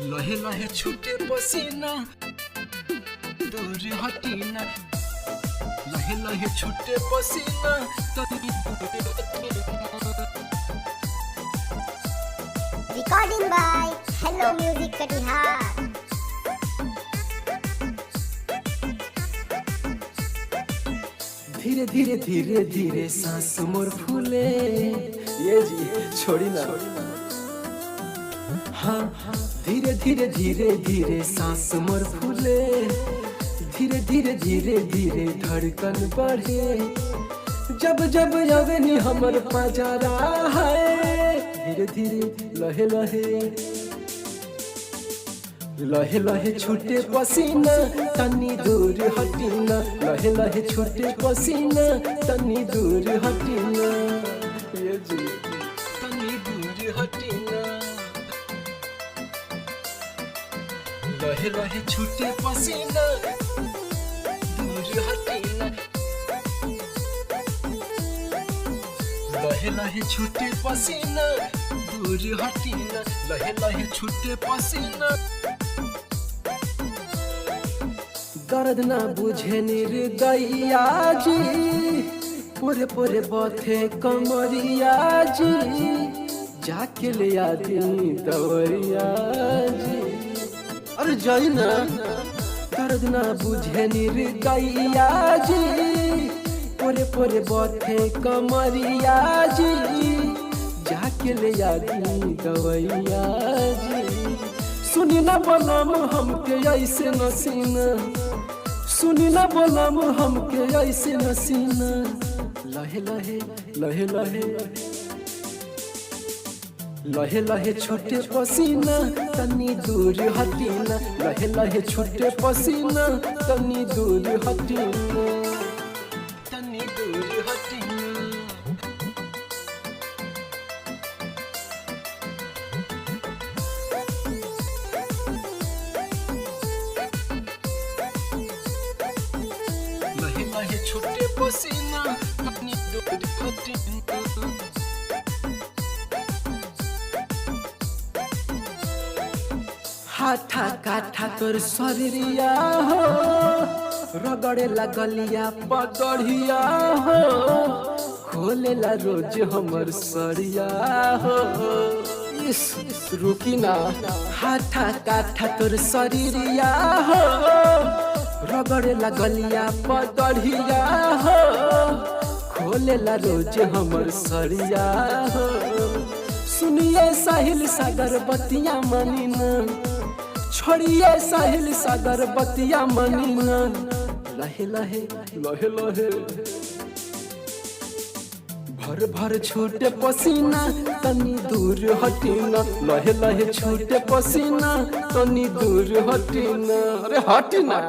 लहे लहे छूटे पसीना दूर हटीना, लहे लहे छूटे पसीना तनी Recording by Hello Music Katihar. धीरे धीरे धीरे धीरे सांस मोर फूले, ये जी छोड़ी ना। हाँ धीरे धीरे धीरे धीरे सांस मोर फूले, धीरे धीरे धीरे धीरे धड़कन बढ़े, जब जब अवनी हमर पजरा है। धीरे धीरे लहे लहे लहे लहे छूटे पसीना तनी दूर हटीना, लहे लहे छूटे पसीना तनी दूर हटीना, ये जी तनी दूर हटीना, लहे लहे छूटे पसीना दूर हटीना, लहे लहे छूटे पसीना दूर हटीना, लहे लहे छूटे पसीना। दर्द ना बुझे निर्दया जी, पूरे पूरे बथे कमरिया जी, जाके ले आती दवरिया जी। अरे जाई ना, दर्द ना बुझे निर्दया जी, पूरे पूरे बथे कमरिया जी, जाके ले आती दवरिया जी। सुनी ना बोलम हमके ऐसे नसीना, सुनी ना बोलम हमके ऐसे नसीना, लहे लहे लहे लहे लहे लहे छूटे पसीना तनी दूर हटीना, लहे लहे छूटे पसीना तनी दूर हटीना, तनी दूर हटीना, लहे लहे छूटे पसीना तनी दूर हटीना। हाथा काठा तोर शरीरिया हो, रगड़े लगलिया पगड़िया हो, खोलेला रोज हमर सरिया हो। इस रुकी ना, हाथा काठा तोर शरीरिया हो, रगड़े लगलिया पगड़िया हो, खोलेला रोज हमर सरिया हो। सुनिए साहिल सागर बतिया मनीना, छोड़िए साहिल सागर बतिया मनीना, लहे लहे लहे लहे भर भर छूटे पसीना तनी दूर हटीना, लहे लहे छूटे पसीना तनी दूर हटीना। अरे हटीना।